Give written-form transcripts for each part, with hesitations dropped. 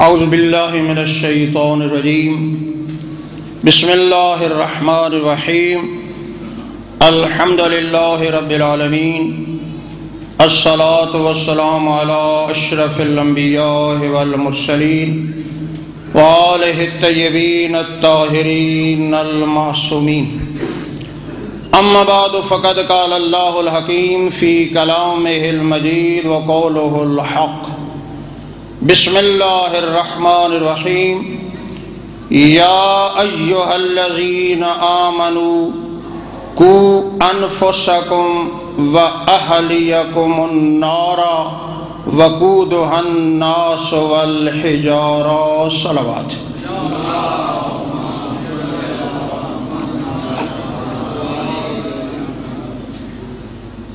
اعوذ باللہ من الشیطان الرجیم بسم اللہ الرحمن الرحیم الحمد للہ رب العالمین الصلاة والسلام علی اشرف الانبیاء والمرسلین وآلہ الطیبین الطاہرین المعصومین اما بعد فقد قال اللہ الحکیم فی کلامہ المجید وقولہ الحق بسم اللہ الرحمن الرحیم یا ایہا الذین آمنوا قوا انفسکم واہلیکم النار وقودها الناس والحجارہ صلوات۔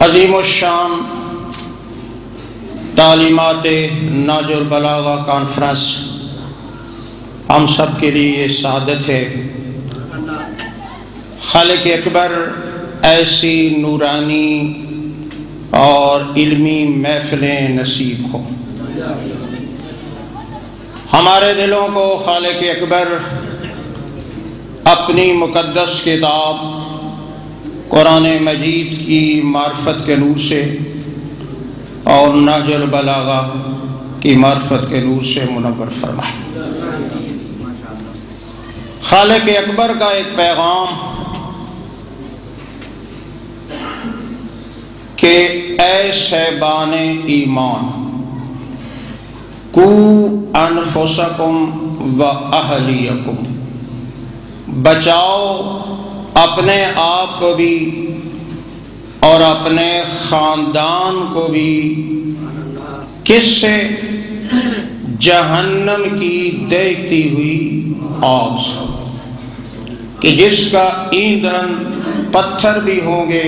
عظیم الشان تعلیمات نہج البلاغہ کانفرنس ہم سب کے لیے یہ سعادت ہے خالق اکبر ایسی نورانی اور علمی محفلیں نصیب ہو۔ ہمارے دلوں کو خالق اکبر اپنی مقدس کتاب قرآن مجید کی معرفت کے نور سے اور نہج البلاغہ کی معرفت کے نور سے منور فرمائے۔ خالق اکبر کا ایک پیغام کہ اے صاحبان ایمان قوا انفسکم واہلیکم، بچاؤ اپنے آپ کو بھی اور اپنے خاندان کو بھی کس سے؟ جہنم کی دیکھتی ہوئی آگ سے، کہ جس کا ایندھن پتھر بھی ہوں گے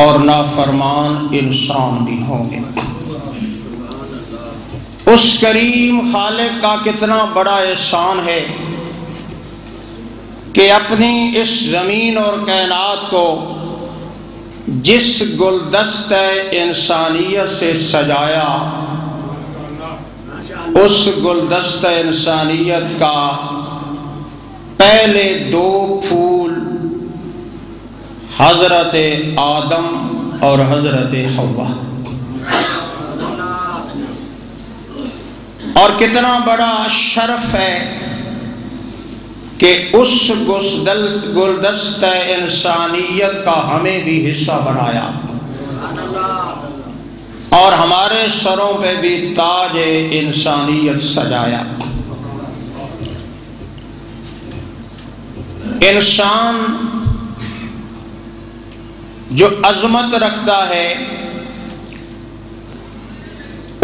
اور نافرمان انسان بھی ہوں گے۔ اس کریم خالق کا کتنا بڑا احسان ہے کہ اپنی اس زمین اور کائنات کو جس گلدستہ انسانیت سے سجایا، اس گلدستہ انسانیت کا پہلے دو پھول حضرت آدم اور حضرت حوا، اور کتنا بڑا شرف ہے کہ اس گلدستہ انسانیت کا ہمیں بھی حصہ بنایا اور ہمارے سروں پہ بھی تاج انسانیت سجایا۔ انسان جو عظمت رکھتا ہے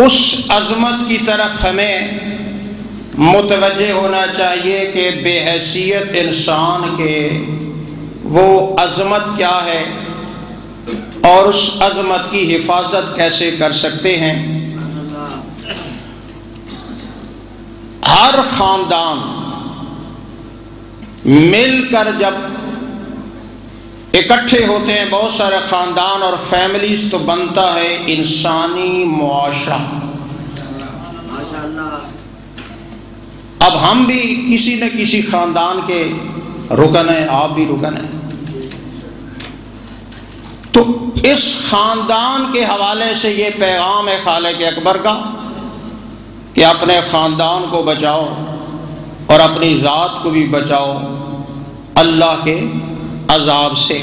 اس عظمت کی طرف ہمیں متوجہ ہونا چاہیے کہ بے حیثیت انسان کے وہ عظمت کیا ہے اور اس عظمت کی حفاظت کیسے کر سکتے ہیں۔ ہر خاندان مل کر جب اکٹھے ہوتے ہیں، بہت سارے خاندان اور فیملیز، تو بنتا ہے انسانی معاشرہ۔ اب ہم بھی کسی نہ کسی خاندان کے رکن ہیں، آپ بھی رکن ہیں، تو اس خاندان کے حوالے سے یہ پیغام ہے خالق اکبر کا کہ اپنے خاندان کو بچاؤ اور اپنی ذات کو بھی بچاؤ اللہ کے عذاب سے۔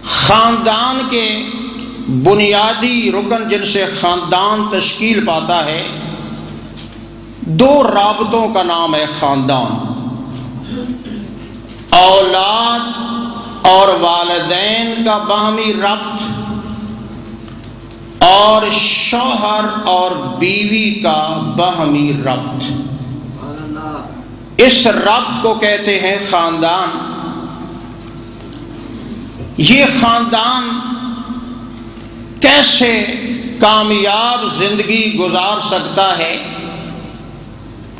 خاندان کے بنیادی رکن جن سے خاندان تشکیل پاتا ہے، دو رابطوں کا نام ہے خاندان، اولاد اور والدین کا باہمی ربط اور شوہر اور بیوی کا باہمی ربط۔ اس ربط کو کہتے ہیں خاندان۔ یہ خاندان کیسے کامیاب زندگی گزار سکتا ہے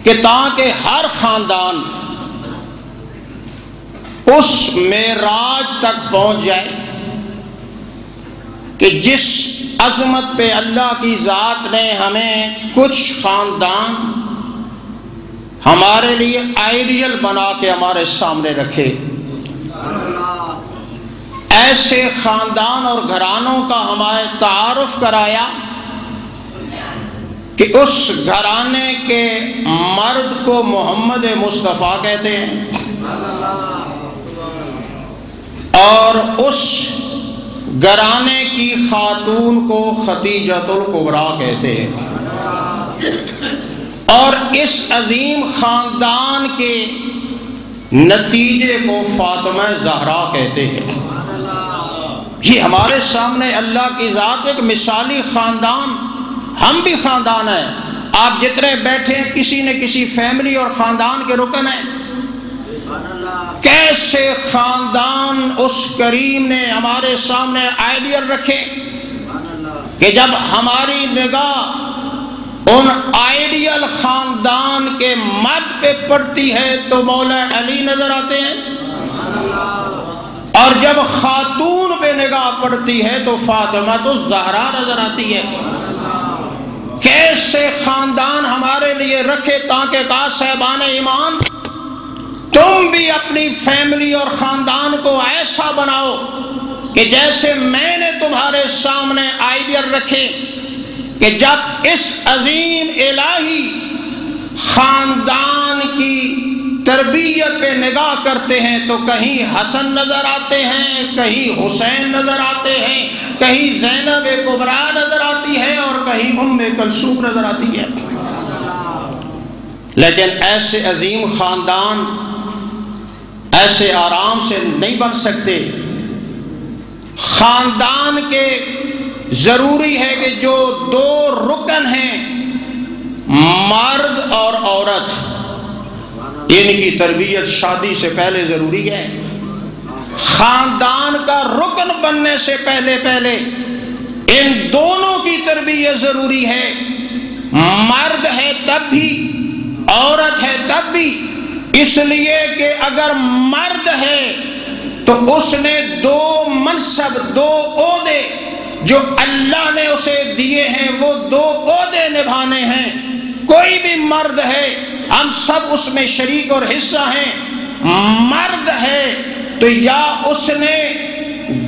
کہ تاکہ ہر خاندان اس معراج تک پہنچ جائے کہ جس عظمت پہ اللہ کی ذات نے ہمیں کچھ خاندان ہمارے لیے آئیڈیل بنا کے ہمارے سامنے رکھے، ایسے خاندان اور گھرانوں کا ہمیں تعارف کرایا کہ اس گھرانے کے مرد کو محمد مصطفیٰ کہتے ہیں اور اس گھرانے کی خاتون کو خدیجۃ الکبریٰ کہتے ہیں، اور اس عظیم خاندان کے نتیجے کو فاطمہ زہرا کہتے ہیں۔ یہ ہمارے سامنے اللہ کی ذات ایک مثالی خاندان، ہم بھی خاندان ہیں، آپ جتنے بیٹھے ہیں کسی نہ کسی فیملی اور خاندان کے رکن ہیں۔ کیسے خاندان اس کریم نے ہمارے سامنے آئیڈیل رکھے کہ جب ہماری نگاہ ان آئیڈیل خاندان کے مرد پہ پڑتی ہے تو مولا علی نظر آتے ہیں، اور جب خاتون پہ نگاہ پڑتی ہے تو فاطمہ تو زہرا نظر آتی ہے۔ کیسے خاندان ہمارے لیے رکھے تاکہ کہا صاحبان ایمان تم بھی اپنی فیملی اور خاندان کو ایسا بناؤ کہ جیسے میں نے تمہارے سامنے آئیڈیل رکھے کہ جب اس عظیم الہی خاندان کی تربیت پہ نگاہ کرتے ہیں تو کہیں حسن نظر آتے ہیں، کہیں حسین نظر آتے ہیں، کہیں زینب کبریٰ نظر آتی ہے اور کہیں ام کلثوم نظر آتی ہے۔ لیکن ایسے عظیم خاندان ایسے آرام سے نہیں بن سکتے۔ خاندان کے ضروری ہے کہ جو دو رکن ہیں مرد اور عورت، ان کی تربیت شادی سے پہلے ضروری ہے۔ خاندان کا رکن بننے سے پہلے ان دونوں کی تربیت ضروری ہے۔ مرد ہے تب بھی، عورت ہے تب بھی، اس لیے کہ اگر مرد ہے تو اس نے دو منصب، دو عہدے جو اللہ نے اسے دیے ہیں وہ دو عہدے نبھانے ہیں۔ کوئی بھی مرد ہے، ہم سب اس میں شریک اور حصہ ہیں۔ مرد ہے تو یا اس نے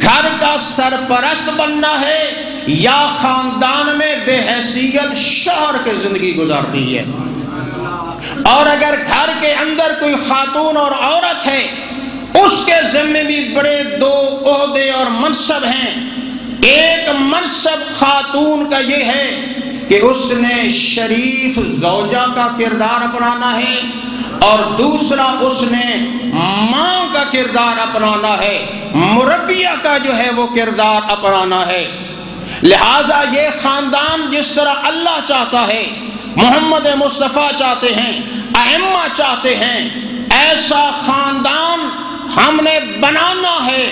گھر کا سرپرست بننا ہے یا خاندان میں بے حیثیت شوہر کی زندگی گزارنی ہے۔ اور اگر گھر کے اندر کوئی خاتون اور عورت ہے اس کے ذمے بھی بڑے دو عہدے اور منصب ہیں۔ ایک منصب خاتون کا یہ ہے کہ اس نے شریف زوجہ کا کردار اپنانا ہے اور دوسرا اس نے ماں کا کردار اپنانا ہے، مربیہ کا جو ہے وہ کردار اپنانا ہے۔ لہٰذا یہ خاندان جس طرح اللہ چاہتا ہے، محمد مصطفیٰ چاہتے ہیں، ائمہ چاہتے ہیں، ایسا خاندان ہم نے بنانا ہے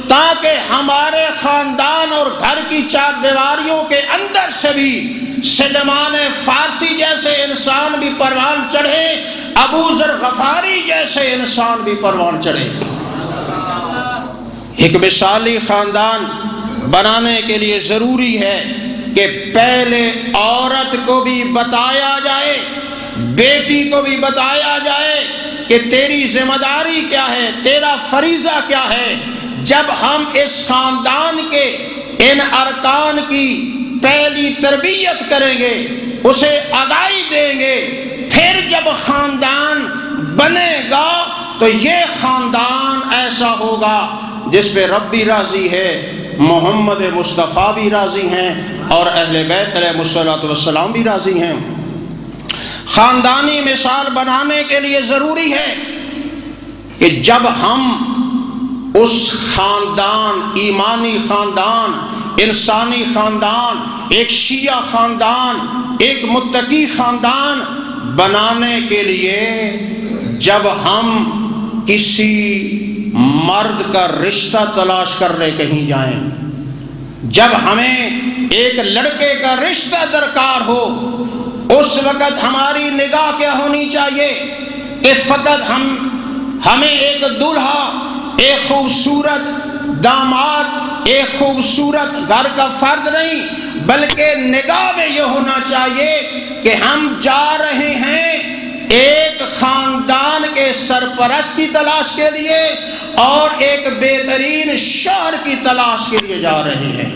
تاکہ ہمارے خاندان اور گھر کی چار دیواریوں کے اندر سے بھی سلمان فارسی جیسے انسان بھی پروان چڑھے، ابو ذر غفاری جیسے انسان بھی پروان چڑھے۔ ایک مثالی خاندان بنانے کے لیے ضروری ہے کہ پہلے عورت کو بھی بتایا جائے، بیٹی کو بھی بتایا جائے کہ تیری ذمہ داری کیا ہے، تیرا فریضہ کیا ہے۔ جب ہم اس خاندان کے ان ارکان کی پہلی تربیت کریں گے، اسے آگاہی دیں گے، پھر جب خاندان بنے گا تو یہ خاندان ایسا ہوگا جس پہ رب بھی راضی ہے، محمد مصطفیٰ بھی راضی ہیں اور اہل بیت علیہ الصلوۃ والسلام بھی راضی ہیں۔ خاندانی مثال بنانے کے لیے ضروری ہے کہ جب ہم اس خاندان، ایمانی خاندان، انسانی خاندان، ایک شیعہ خاندان، ایک متقی خاندان بنانے کے لیے جب ہم کسی مرد کا رشتہ تلاش کرنے کہیں جائیں، جب ہمیں ایک لڑکے کا رشتہ درکار ہو، اس وقت ہماری نگاہ کیا ہونی چاہیے کہ فقط ہمیں ایک دلہا، ایک خوبصورت داماد ایک خوبصورت گھر کا فرد نہیں، بلکہ نگاہ میں یہ ہونا چاہیے کہ ہم جا رہے ہیں ایک خاندان کے سرپرست کی تلاش کے لیے اور ایک بہترین شوہر کی تلاش کے لیے جا رہے ہیں،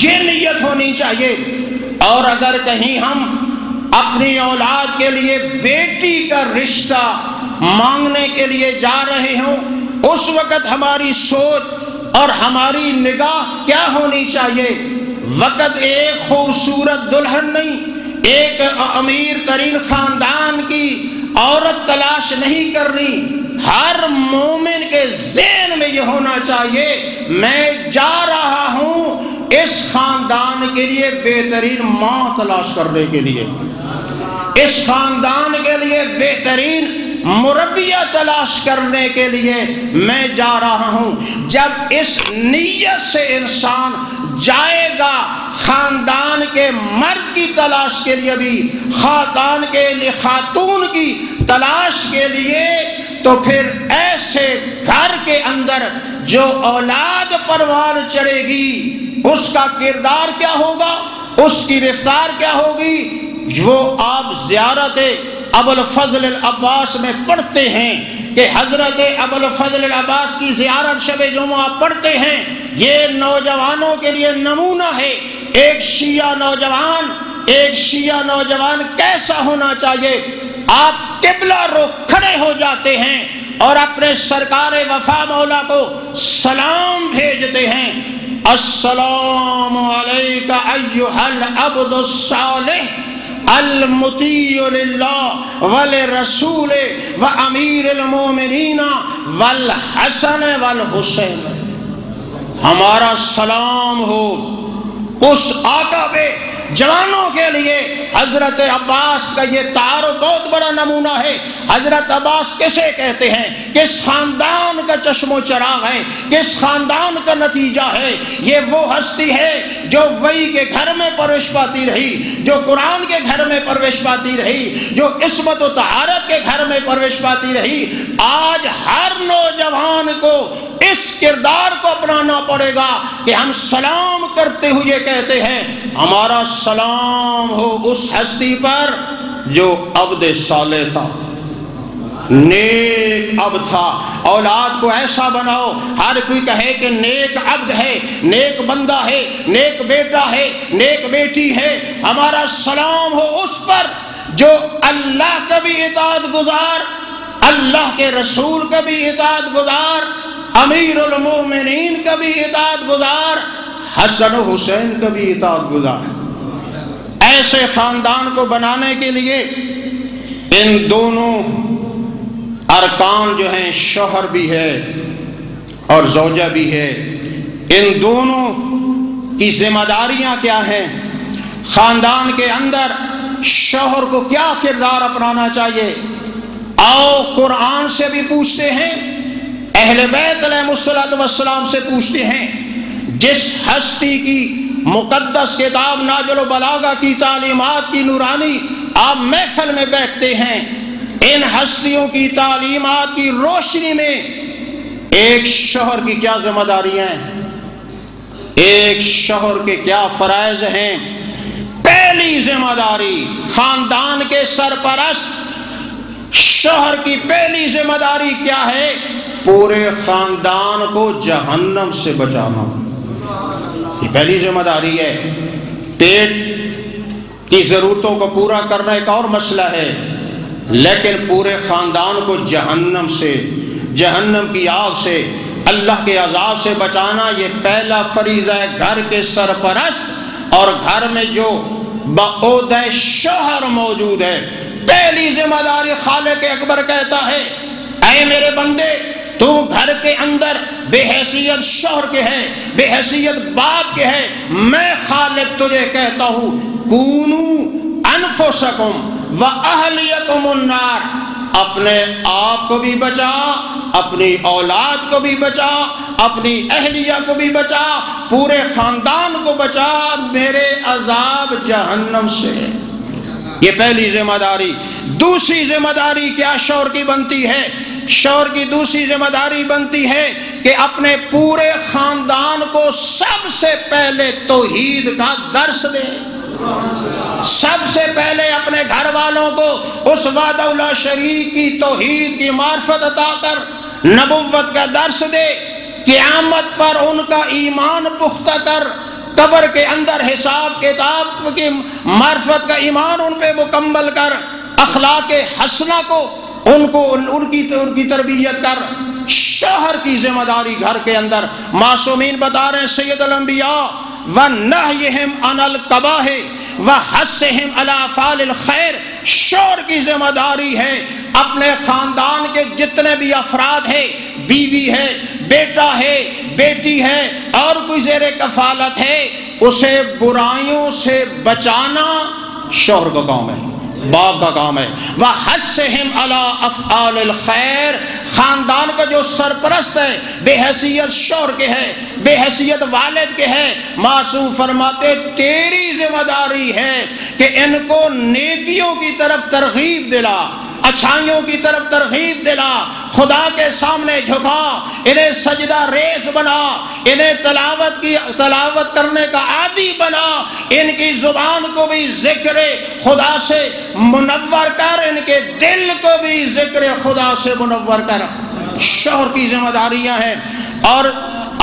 یہ نیت ہونی چاہیے۔ اور اگر کہیں ہم اپنی اولاد کے لیے بیٹی کا رشتہ مانگنے کے لیے جا رہے ہوں، اس وقت ہماری سوچ اور ہماری نگاہ کیا ہونی چاہیے؟ وقت ایک خوبصورت دلہن نہیں، ایک امیر ترین خاندان کی عورت تلاش نہیں کرنی۔ ہر مومن کے ذہن میں یہ ہونا چاہیے میں جا رہا ہوں اس خاندان کے لیے بہترین ماں تلاش کرنے کے لیے، اس خاندان کے لیے بہترین مربیہ تلاش کرنے کے لیے میں جا رہا ہوں۔ جب اس نیت سے انسان جائے گا خاندان کے مرد کی تلاش کے لیے بھی، خاندان کے لیے خاتون کی تلاش کے لیے، تو پھر ایسے گھر کے اندر جو اولاد پروان چڑھے گی اس کا کردار کیا ہوگا، اس کی رفتار کیا ہوگی؟ وہ آپ زیارت ابوالفضل العباس میں پڑھتے ہیں کہ حضرت ابوالفضل العباس کی زیارت شب جمعہ پڑھتے ہیں، یہ نوجوانوں کے لیے نمونہ ہے۔ ایک شیعہ نوجوان کیسا ہونا چاہیے؟ آپ قبلہ رخ کھڑے ہو جاتے ہیں اور اپنے سرکار وفا مولا کو سلام بھیجتے ہیں، السلام علیک ایھا العبد الصالح المطیع للہ ولرسول وامیر المومنین والحسن والحسین۔ ہمارا سلام ہو اس آقا پہ جوانوں کے لیے۔ حضرت عباس کا یہ تعارف بہت بڑا نمونہ ہے۔ حضرت عباس کسے کہتے ہیں؟ کس خاندان کا چشم و چراغ ہے، کس خاندان کا نتیجہ ہے؟ یہ وہ ہستی ہے جو وحی کے گھر میں پرورش پاتی رہی، جو قرآن کے گھر میں پرورش پاتی رہی، جو عصمت و طہارت کے گھر میں پرورش پاتی رہی۔ آج ہر نوجوان کو اس کردار کو اپنانا پڑے گا کہ ہم سلام کرتے ہوئے کہتے ہیں ہمارا سلام ہو اس ہستی پر جو عبد صالح تھا، نیک عبد تھا۔ اولاد کو ایسا بناؤ ہر کوئی کہے کہ نیک عبد ہے، نیک بندہ ہے، نیک بیٹا ہے، نیک بیٹی ہے۔ ہمارا سلام ہو اس پر جو اللہ کا بھی اطاعت گزار، اللہ کے رسول کا بھی اطاعت گزار، امیر المومنین کا بھی اطاعت گزار، حسن و حسین کا بھی اطاعت گزار۔ ایسے خاندان کو بنانے کے لیے ان دونوں ارکان جو ہیں، شوہر بھی ہے اور زوجہ بھی ہے، ان دونوں کی ذمہ داریاں کیا ہیں؟ خاندان کے اندر شوہر کو کیا کردار اپنانا چاہیے؟ آؤ قرآن سے بھی پوچھتے ہیں، اہل بیت علیہ السلام سے پوچھتے ہیں۔ جس ہستی کی مقدس کتاب ناجل و بلاغہ کی تعلیمات کی نورانی آپ محفل میں بیٹھتے ہیں، ان ہستیوں کی تعلیمات کی روشنی میں ایک شوہر کی کیا ذمہ داریاں ہیں، ایک شوہر کے کیا فرائض ہیں؟ پہلی ذمہ داری خاندان کے سرپرست شوہر کی پہلی ذمہ داری کیا ہے؟ پورے خاندان کو جہنم سے بچانا، یہ پہلی ذمہ داری ہے۔ پیٹ کی ضرورتوں کو پورا کرنا ایک اور مسئلہ ہے، لیکن پورے خاندان کو جہنم سے، جہنم کی آگ سے، اللہ کے عذاب سے بچانا یہ پہلا فریضہ ہے گھر کے سرپرست اور گھر میں جو بعہدہ شوہر موجود ہے۔ پہلی ذمہ داری خالق اکبر کہتا ہے اے میرے بندے، تو گھر کے اندر بے حیثیت شوہر کے ہے، بے حیثیت باپ کے ہے، میں خالق تجھے کہتا ہوں کونو انفسکم و اہلیکم النار، اپنے آپ کو بھی بچا، اپنی اولاد کو بھی بچا، اپنی اہلیہ کو بھی بچا، پورے خاندان کو بچا میرے عذاب جہنم سے۔ یہ پہلی ذمہ داری۔ دوسری ذمہ داری کیا شوہر کی بنتی ہے؟ شوہر کی دوسری ذمہ داری بنتی ہے کہ اپنے پورے خاندان کو سب سے پہلے توحید کا درس دے، سب سے پہلے اپنے گھر والوں کو اس وحدہ لا شریک کی توحید کی معرفت عطا کر نبوت کا درس دے، قیامت پر ان کا ایمان پختہ کر، قبر کے اندر حساب کتاب کی معرفت کا ایمان ان پہ مکمل کر، اخلاق حسنہ کو ان کی تربیت کر۔ شوہر کی ذمہ داری گھر کے اندر، معصومین بتا رہے ہیں سید الانبیاء وَنَهْيِهِمْ عَنَ الْقَبَاحِ وَحَثِّهِمْ عَلَى أَفْعَالِ الْخَيْرِ، شوہر کی ذمہ داری ہے اپنے خاندان کے جتنے بھی افراد ہیں، بیوی ہے، بیٹا ہے، بیٹی ہے اور کوئی زیر کفالت ہے، اسے برائیوں سے بچانا شوہر کا کام ہے، باپ کا کام ہے۔ وَحَثِّهِمْ عَلَى أَفْعَالِ الْخَيْرِ، خاندان کا جو سرپرست ہے بے حیثیت شوہر کے ہے، بے حیثیت والد کے ہے، معصوم فرماتے تیری ذمہ داری ہے کہ ان کو نیکیوں کی طرف ترغیب دلا، اچھائیوں کی طرف ترغیب دلا، خدا کے سامنے جھکا، انہیں سجدہ ریز بنا، انہیں تلاوت کرنے کا عادی بنا، ان کی زبان کو بھی ذکر خدا سے منور کر، ان کے دل کو بھی ذکر خدا سے منور کر۔ شوہر کی ذمہ داریاں ہیں، اور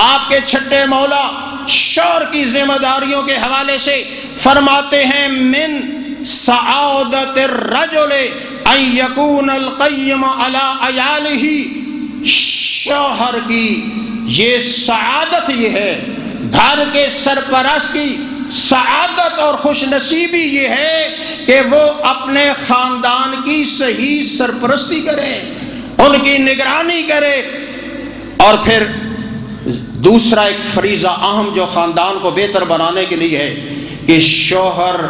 آپ کے چھٹے مولا شوہر کی ذمہ داریوں کے حوالے سے فرماتے ہیں من سعادت الرجل ان یکون القیم علی عیالہ، شوہر کی یہ سعادت یہ ہے، گھر کے سرپرست کی سعادت اور خوش نصیبی یہ ہے کہ وہ اپنے خاندان کی صحیح سرپرستی کرے، ان کی نگرانی کرے۔ اور پھر دوسرا ایک فریضہ اہم جو خاندان کو بہتر بنانے کے لیے ہے کہ شوہر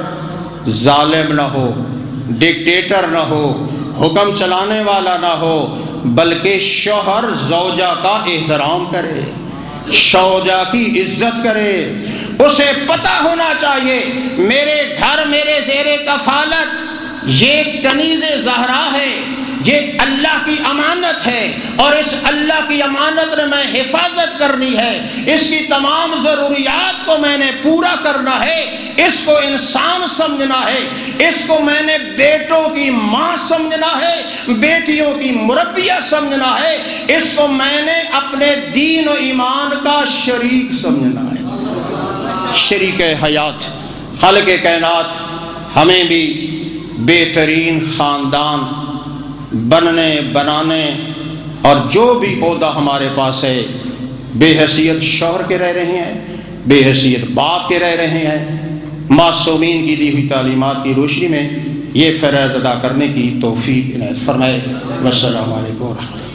ظالم نہ ہو، ڈکٹیٹر نہ ہو، حکم چلانے والا نہ ہو، بلکہ شوہر زوجہ کا احترام کرے، زوجہ کی عزت کرے۔ اسے پتہ ہونا چاہیے میرے گھر میرے زیر کفالت یہ کنیز زہرا ہے، یہ اللہ کی امانت ہے، اور اس اللہ کی امانت نے میں حفاظت کرنی ہے، اس کی تمام ضروریات کو میں نے پورا کرنا ہے، اس کو انسان سمجھنا ہے، اس کو میں نے بیٹوں کی ماں سمجھنا ہے، بیٹیوں کی مربیہ سمجھنا ہے، اس کو میں نے اپنے دین و ایمان کا شریک سمجھنا ہے، شریک حیات۔ خالق کائنات ہمیں بھی بہترین خاندان بنانے اور جو بھی عہدہ ہمارے پاس ہے، بے حیثیت شوہر کے رہ رہے ہیں، بے حیثیت باپ کے رہ رہے ہیں، معصومین کی دی ہوئی تعلیمات کی روشنی میں یہ فرائض ادا کرنے کی توفیق عنایت فرمائے۔ والسلام علیکم ورحمۃ اللہ۔